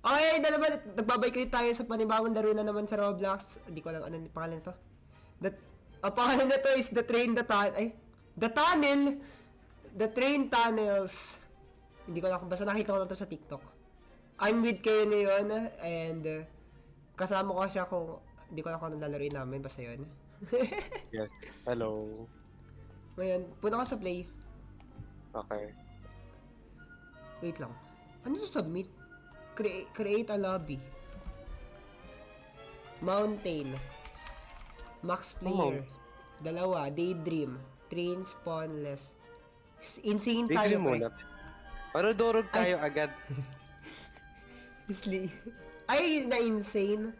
Okay, na naman, nagbabalik tayo sa panibawang laro na naman sa Roblox. Hindi ko alam ano yung pangalan nito. Ang pangalan nito is The Tunnel. The Train Tunnels. Hindi ko alam, basta nakita ko na to sa TikTok. I'm with kayo ngayon, and kasama ko siya kung, hindi ko alam kung anong lalaroin namin, basta yun. Yes. Hello. Ngayon, punta ka sa play. Okay. Wait lang. Ano to submit? Create a lobby. Mountain. Max player. Dalawa. Daydream. Train spawnless. Insane tayo, Daydream pre. muna. Para dorog tayo agad. Ay, na-insane.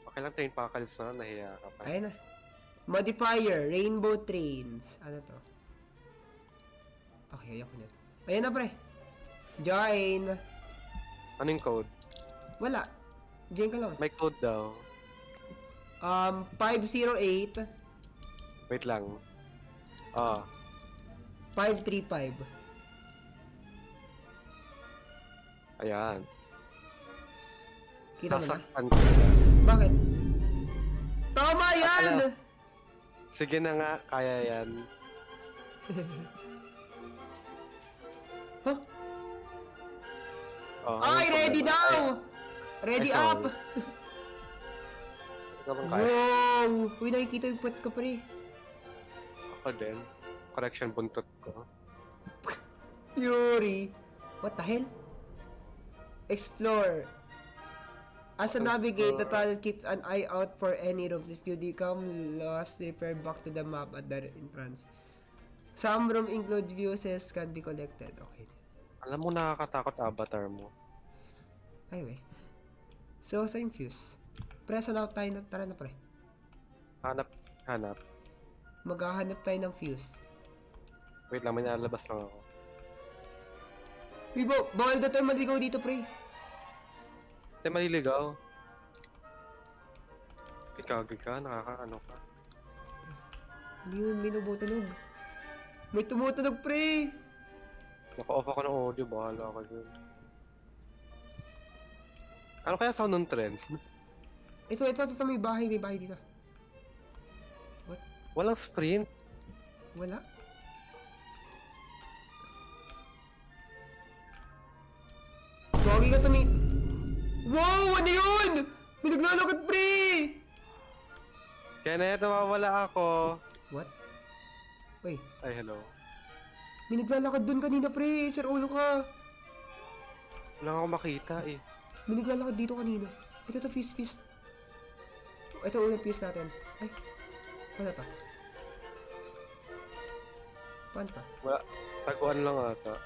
Okay lang, train pakalis na. Nahiya ka pa. Ayun na. Modifier. Rainbow trains. Ano to? Okay, ayoko nito. Ayun na, pre. Join. Ano yung code? Wala. Join ka lang. May code daw. 508 Wait lang. Ah. 535. Ayan. Kita mo na? Sasaktan ko. Bakit? Tama yan! Ano? Sige na nga, kaya yan. Huh? Oh, Ay, anong ready problema? daw! Ready Ay, up! Ikaw bang kaya? Wow! Uy, nakikita yung puwet ko, pre. Ako din. Correction, buntot ko. Yuri! What the hell? Explore. As a navigate, the tunnel keeps an eye out for any rooms. If you become lost, refer back to the map at the entrance. Some room include views can be collected. Okay. Alam mo, nakakatakot avatar mo. Ay, wey. So, sa fuse. Pre, saan tayo na? Tara na, pre. Hanap. Maghahanap tayo ng fuse. Wait lang, may nalabas lang ako. Wibo, bawal na tayo maligaw dito, pre. Hindi maliligaw. Ikagay ka, nakakaano ka. Ano yun? May tumutunog. May tumutunog, pre! Naka-off ako ng audio, bahala ako dun. Ano kaya sound ng trend? Ito, may bahay dito. What? Walang sprint. Wala? Gagi ka Wow! Ano yun? May naglalakad, pre! Kenneth, nawawala ako. What? Uy, Ay, hello. may naglalakad dun kanina, pre. Sir, ulo ka. Wala akong makita eh. May naglalakad dito kanina. Ito to, fist. Ito unang fist natin. Ay, paano to? Paano to? Wala. Taguan lang ata.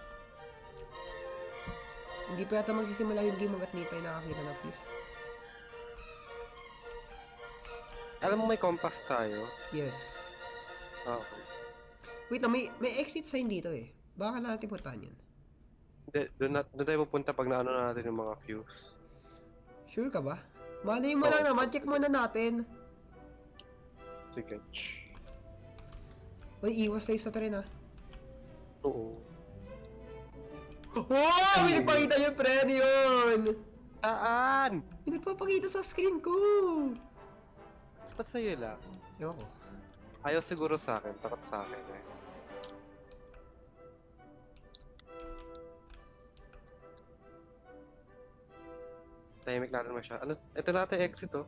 Hindi pa yata magsisimula yung game hanggat hindi tayo nakakita ng fist. Alam mo may compass tayo? Yes. Okay. Wait lang, may exit sign dito eh. Baka na natin puntahan yun. Hindi, doon tayo pupunta pag naano na natin yung mga fuse. Sure ka ba? Malay mo lang naman, check muna natin. Sige. Uy, iwas tayo sa tren ah. Oo. Oh! May nagpakita yung friend yun! Saan? May nagpapakita sa screen ko! Ba't sa'yo lang? Ewan ko. Ayaw siguro sa akin. Takot sa akin eh. Tahimik natin masyado. Ano? Ito natin exit oh.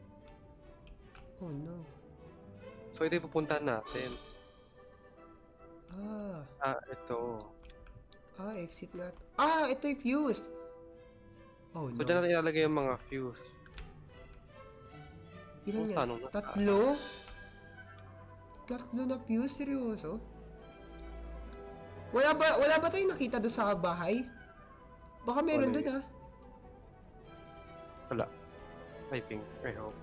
Oh no. So ito yung pupuntahan natin. Ah, Ito. exit nga. Ah, ito yung fuse! Oh So no. dyan natin ilalagay yung mga fuse. Ilan yan? Tanong na. Tatlo? Tatlo na fuse? Seryoso? Wala ba tayong nakita doon sa bahay? Baka meron Wala doon ah. Wala. I think. I hope.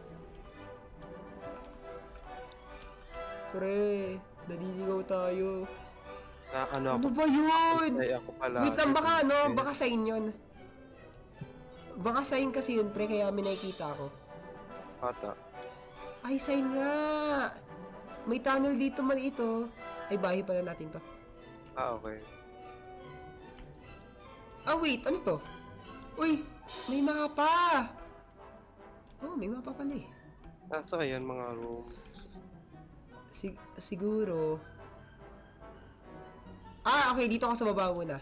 Pre, naliligaw tayo. Ano Ano ako? ba yun? Ay, ako pala. Wait lang, baka ano? Baka sign yun. Baka sign kasi yun, pre, kaya may nakikita ako. Ata. Ay, sign nga! May tunnel dito man ito. Ay, bahay pala natin to. Okay. Ah, wait, ano to? Uy, May mapa! Oh, may mapa pala eh. Kaso ayan mga rooms. Siguro... Ah, okay. Dito ako sa baba muna.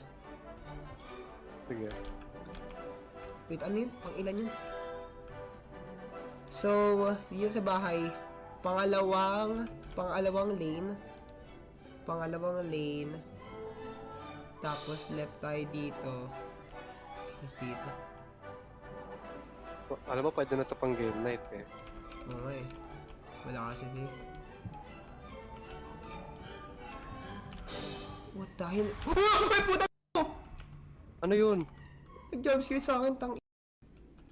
Sige. Wait, ano yun? Pang ilan yun? So, dito sa bahay, pangalawang lane. Pangalawang lane. Tapos left tayo dito. Tapos dito. Alam mo, pwede na ito pang game night eh. Oo nga eh. Wala kasi di. What the hell? May puta! Ano yun? Nag-jumpscare sa akin, tang...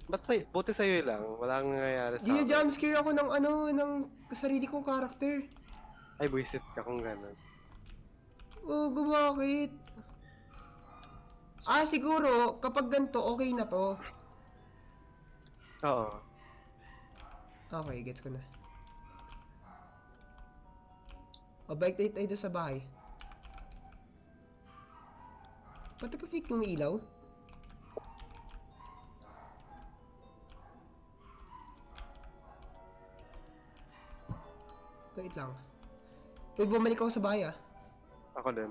Ba't buti sa'yo lang? Wala kang nangyayari sa akin. Gina-jumpscare ako ng ng sarili kong character. Ay, buisit ka kung gano'n. Oh, gumakit. Ah, siguro, kapag ganito, okay na to. Oo. Okay, gets ko na. O, bike tayo doon sa bahay. Ba't nag-fake yung ilaw? Wait lang. Uy, bumalik ako sa bahay ah. Ako din.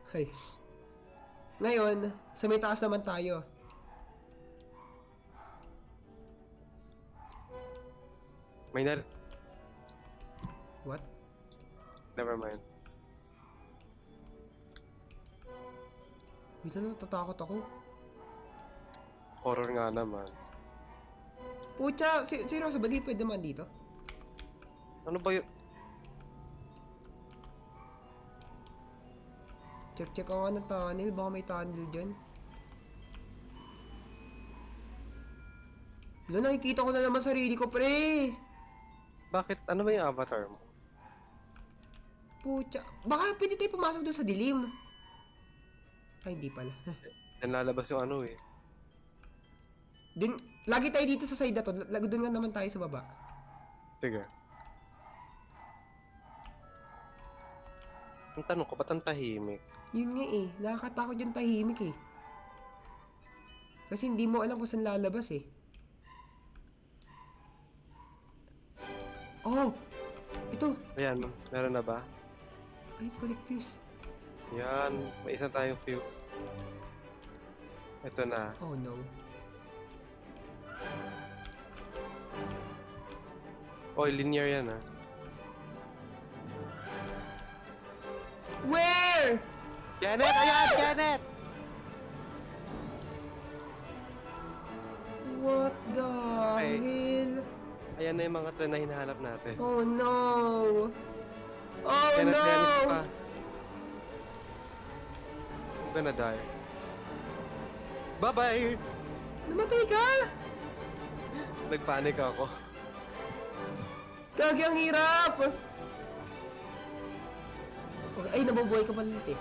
Hey. Ngayon, sa may taas naman tayo. May What? Never mind. Wait lang, natatakot ako. Horror nga naman. Pucha, seryoso ba di pwede man dito? Ano ba yun? Check ako nga ng tunnel, baka may tunnel dyan. Wala, nakikita ko na naman sarili ko, pre! Bakit? Ano ba yung avatar mo? Pucha, baka pwede tayo pumasok doon sa dilim. Ay, hindi pala. Yan lalabas yung ano eh. Dun, lagi tayo dito sa side na to. Doon nga naman tayo sa baba. Sige. Ang tanong ko, ba't ang tahimik? Yun nga eh, nakakatakot yung tahimik eh. Kasi hindi mo alam kung saan lalabas eh. Oh! Ito! Ayan, meron na ba? Ay, collect fuse. Yan, may isa tayong fuse. Ito na. Oh no. Oy, linear yan ah. Where? Janet! Ayan! Janet! What the Ay. hell? Ayan na yung mga tren na hinahanap natin. Oh no! Oh Janet, no! Janet pa. I'm gonna die. Bye-bye! Namatay ka? Nagpanik ako. Gagi, ang hirap! Okay, ay, nabubuhay ka pala ulit eh.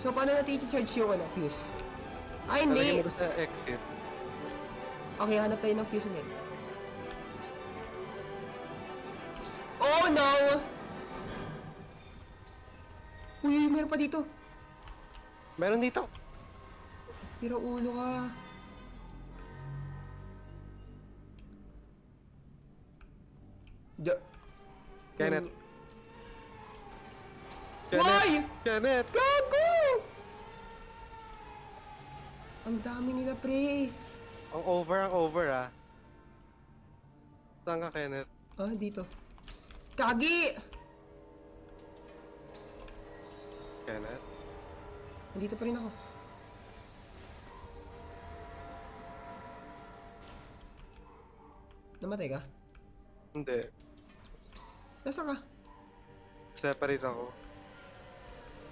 So, paano natin i-charge yung fuse? Ay, Nalagay hindi! mo sa exit. Okay, hanap tayo ng fuse ulit. Oh no! Uy, meron pa dito. Meron dito. Pero ulo ka. Kenneth. Why? Kenneth! Gago! Ang dami nila, pre. Ang over ah. Saan ka, Kenneth? Ah, dito. Kagi! Kenneth? Nandito pa rin ako. Namatay ka? Hindi. Nasaan ka? Separate ako.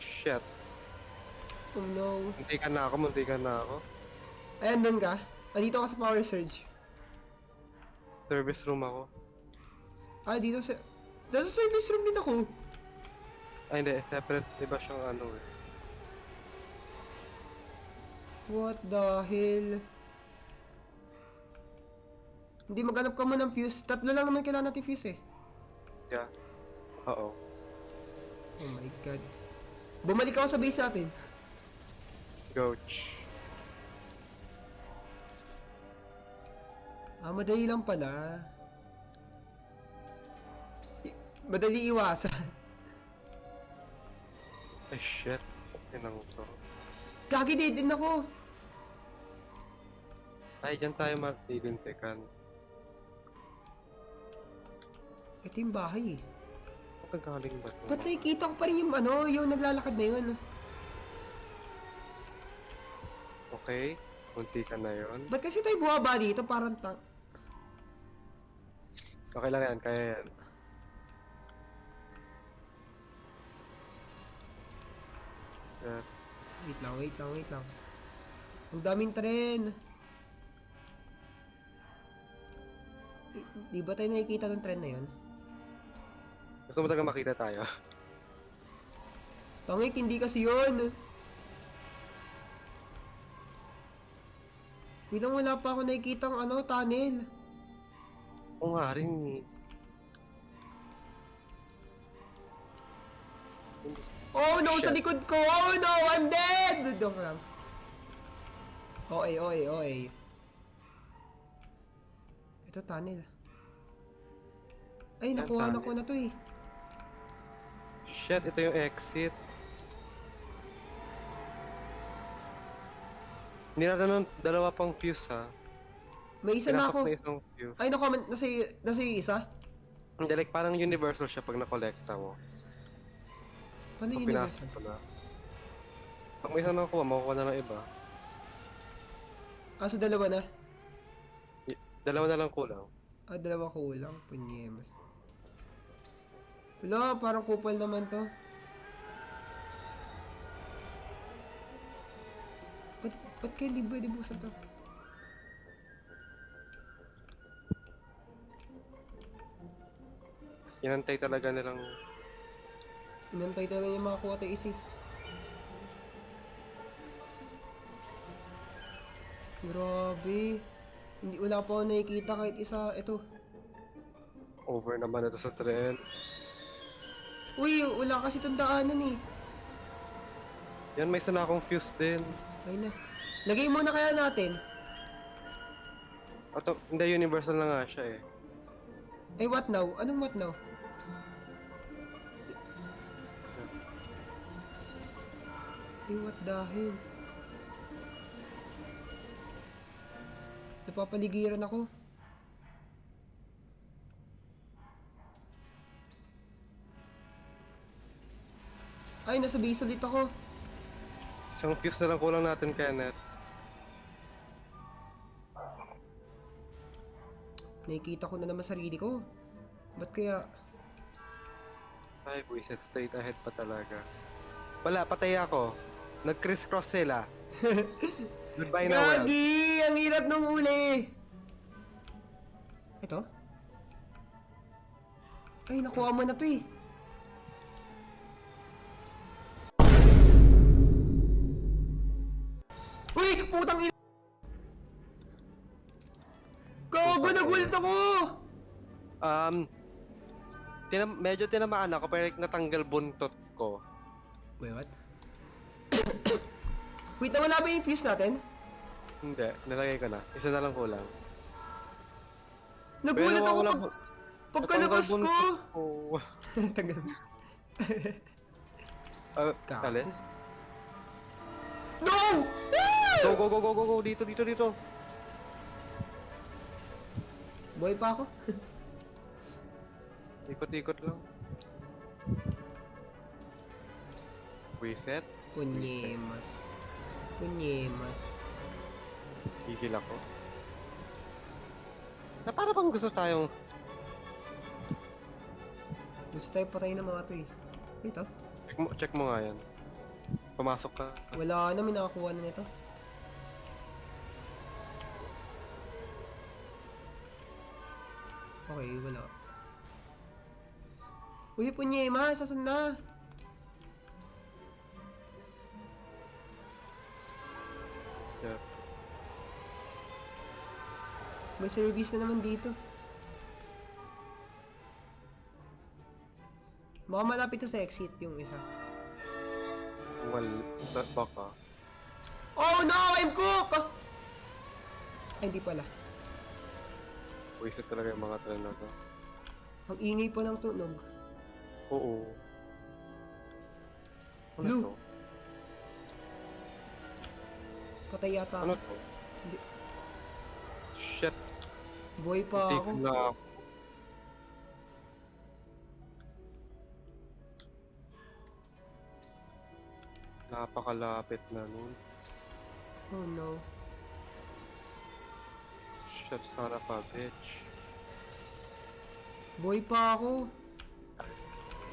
Shit. Oh no. Munti ka na ako. Ayan, doon ka. Nandito ako sa power surge. Service room ako. Ah, dito sa... Nasa service room din ako. Ay, hindi. Separate. Diba siyang ano eh. What the hell? Hindi, maghanap ka mo ng fuse. 3 lang naman kailangan natin fuse eh. Yeah. Oo. Oh my god. Bumalik ako sa base natin. Coach. Ah, madali lang pala. Madali iwasan. Ay, shit. Tinang to. Gagi din ako. Ay, dyan tayo magdilintikan. Ito yung bahay eh. Ba't galing ba ito? Ba't nakikita ko pa rin yung ano, yung naglalakad na yun? Okay, kunti ka na yun. Ba't kasi tayo bumaba dito? Parang Okay lang yan, kaya yan. Yeah. Wait lang. Ang daming tren. Di ba tayo nakikita ng tren na yun? Gusto mo talaga makita tayo? Tangik, hindi kasi yun. Bilang wala pa ako nakikita ng ano, tunnel. Oo nga rin eh. Oh no, Shit. sa likod ko! Oh no, I'm dead! Doon lang. Oy. Ito, tunnel. Ay, nakuha tunnel. na ko na to eh. Shit, ito yung exit. Hindi natin ng dalawa pang fuse ha. May isa na Pinasok ako. na isang fuse. Ay, naku, nasa yung isa? Hindi, like parang universal siya pag nakolekta mo. Paano Pag universal? pinasok ko na. Pag may isang nakuha, makukuha na ng iba. Kaso dalawa na. Dalawa na lang kulang. Ah, dalawa kulang. Punyemas. Wala, parang kupal naman to. Ba't kaya di pwede buksan to? Inantay talaga nilang... Inantay talaga yung mga kuha tayo isi. Grabe. Hindi, wala pa ako nakikita kahit isa. Ito. Over naman ito sa tren. Uy, wala kasi itong daanan eh. Yan, may isa na akong fuse din. Ay na. Lagay muna kaya natin. Ato, hindi, universal na nga siya eh. Ay, what now? Anong what now? Ay, what the hell? Napapaligiran ako. Ay, nasa base ulit ako. Isang fuse na lang kulang natin, Kenneth. Nakikita ko na naman sarili ko. Ba't kaya... Ay, buisit, straight ahead pa talaga. Wala, patay ako. Nag-criss-cross sila. Goodbye na, world. Gagi! Ang hirap nung uli! Ito? Ay, nakuha mo na to eh. Uy! Putang ina! Gago! Nagult ako! Medyo tinamaan ako, pero like, natanggal buntot ko. Wait, what? Wait, nawala ba yung fuse natin? Hindi, nilagay ko na. Isa na lang kulang. Nagulat Pero ako wala pagkalabas ko! buntot ko. Tanggal. Kako. Alis? No! Go! Dito. Boy pa ako. Ikot-ikot lang. Reset. Punyemas. Gigil ako. Na para bang gusto tayong... Gusto tayo patayin ng mga to eh. Wait ah. Check mo nga yan. Pumasok ka. Wala na, may nakakuha na nito. Okay, wala. Uy, punyema, sasan na? Yeah. May service na naman dito. Baka malapit to sa exit yung isa. Well, baka. Oh no! I'm cooked! Ay, hindi pala. Buisit talaga yung mga tren na to. Ang ingay pa ng tunog. Oo. Ano Lu. to? Patay yata Ano ako. to? Hindi. Shit. Buhay pa ako. Tigil na ako. Napakalapit na nun. Oh no. Shit, son of a bitch. Buhay pa ako.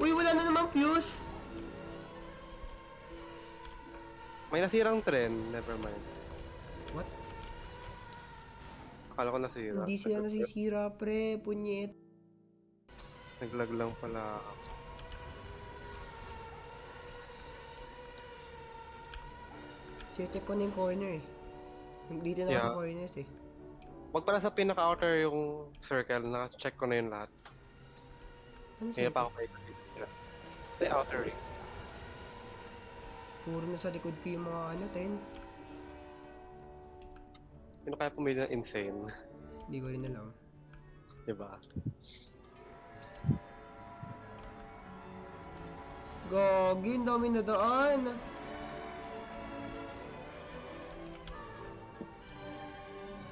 Uy, wala na namang fuse. May nasirang tren, never mind. What? Akala ko nasira. Hindi sila nasisira, pre. Punyet. Naglag lang pala ako. Check ko na yung corner eh. Dito na ako Yeah. sa corners eh. Wag pala sa pinaka-outer yung circle, na-check ko na yung lahat. Ano Ngayon pa siya? ako paikot. The outer ring. Puro na sa likod ko yung mga ano, tren. Sino kaya pumili ng insane? Hindi ko rin alam. Diba? Gagi, ang dami na daan.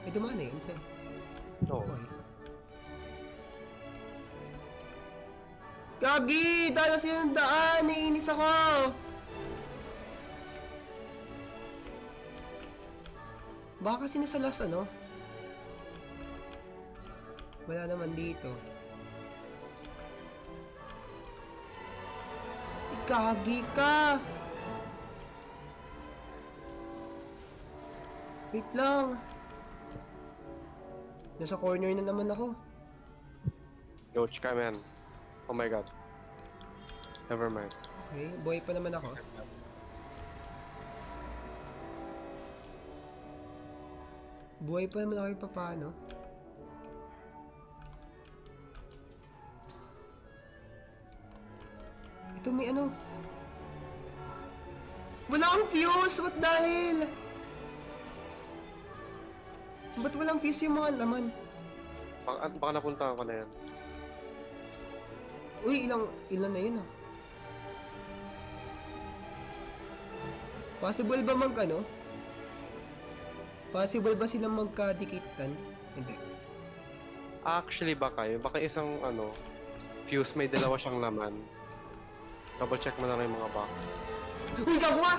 Eh, dumaan na yun, pre. No. Okay. Gagi! Dahil na silang daan! Naiinis ako! Baka kasi nasa last ano? Wala naman dito. Gagi ka! Wait lang. Nasa corner na naman ako. Coach ka, man. Oh my god. Never mind. Okay, buhay pa naman ako. Buhay pa naman ako yung papaano. Ito may ano. Wala akong fuse! What the hell? Ba't walang fuse yung mga laman? Baka napuntahan ko na yan. Uy, ilan na yun ah. Possible ba ano? Possible ba silang magkadikitan? Hindi. Actually, baka isang fuse may dalawa siyang laman. Double check mo na lang yung mga box. Uy, gagawa!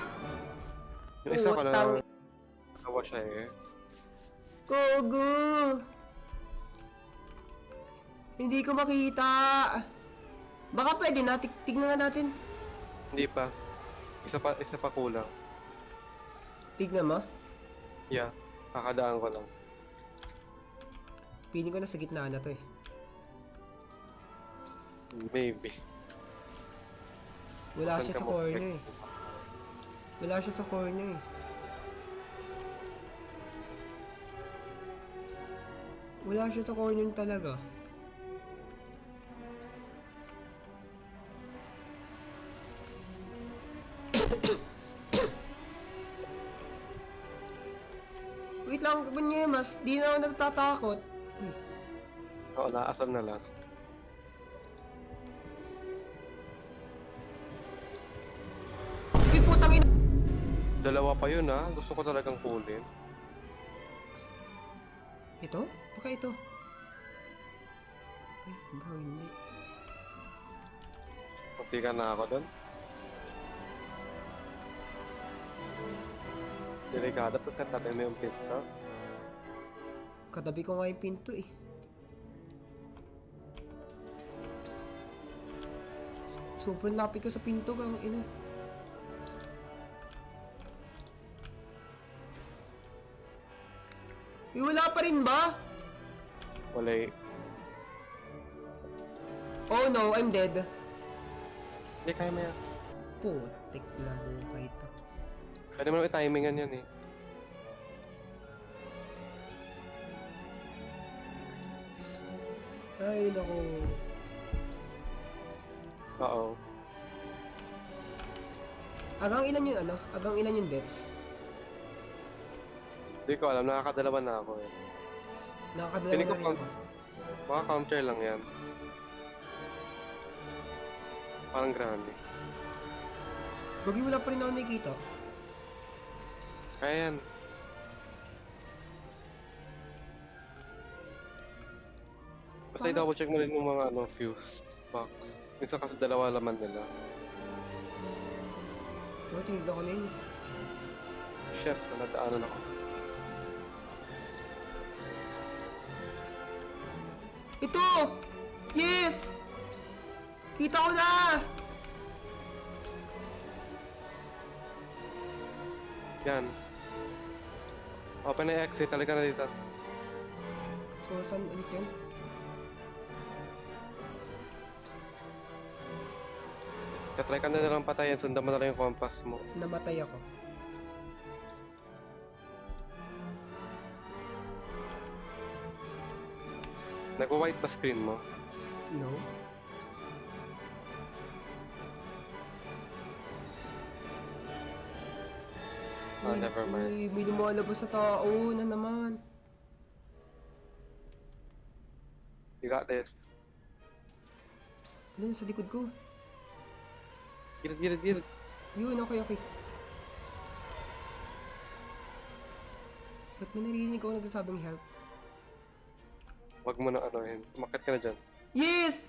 Yung isa ko na Utang. dalawa siya eh. Gogo! Hindi ko makita. Baka pwede na, tignan nga natin. Hindi pa. Isa pa kulang. Tignan mo. Yeah, kakadaan ko lang. Piling ko na sa gitna na to eh. Maybe. Wala Saan siya ka sa mo- corner eh. Wala siya sa corner eh. Wala siya sa corner talaga. Wait lang, Bunyemas. Di na ako natatakot. Uy, Oo, naasam na lang. uy putang ina. Dalawa pa yun ha. Gusto ko talagang kulin. Ito? Baka ito. Ay, baka hindi. Kunti ka na ako doon. Delikado pagkatabi mo yung pista. Katabi ko nga yung pinto eh. Sobrang lapit ko sa pinto kang ina. Wala pa rin ba? Wala eh. Oh no, I'm dead. Hindi, kaya mo yan. Putik na buhay ito. Pwede mo naman i-timingan yan eh. Ay, naku. Oo. Agang ilan yung ano? Agang ilan yung deaths? Hindi ko alam, nakakadalawa na ako eh. Nakakadalawa Feeling na ko rin pang- ako. Baka counter lang yan. Parang grande. Gagi, wala pa rin ako nakikita. Kaya yan. Basta Paano? i-double check mo rin yung mga fuse box. Minsan kasi dalawa laman nila. Oh, tinignan ko na yun. Shit, nadaanan ako. Ito! Yes! Kita ko na! Yan. Open na exit, talaga na dito. So, saan ulit yun? Katry ka na lang patayin, sundan mo na lang yung compass mo. Namatay ako. Nagwa-white ba screen mo? No? Ah, never mind. Uy, may lumalabas sa tao na naman. You got this. Wala, sa likod ko. Gilid. Yun, okay. Ba't may narinig ako nagsasabing help? Wag mo na anuhin. Umakit ka na dyan. Yes!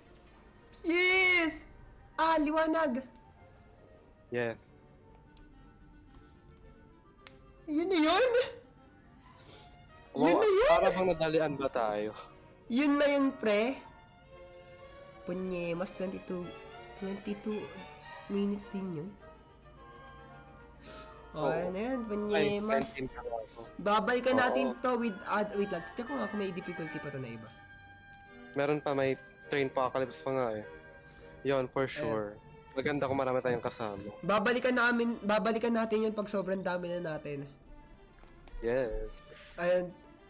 Yes! Ah, liwanag! Yes. Yun na yun! Wow, Yun na yun! para bang nadalian ba tayo? Yun na yun, pre. Punye, mas 22 minutes din yun. Oh, Oo. ano yan, Ay, punye, mas... 19 ka lang ako. Babalikan Oo. natin to with... wait lang, check ko nga kung may difficulty pa to na iba. Meron pa, may train apocalypse pa nga eh. Yon for sure. Maganda kung marami tayong kasama. Babalikan natin yun pag sobrang dami na natin. Yes.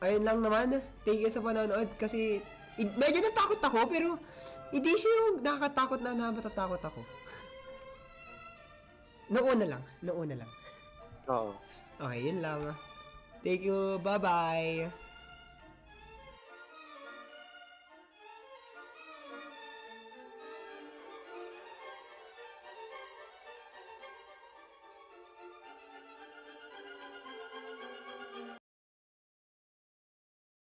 Ayun lang naman. Thank you sa panonood kasi medyo natakot ako pero hindi siya yung nakakatakot na matatakot ako. Noon na lang. Oo. Okay, yun lang. Thank you. Bye-bye.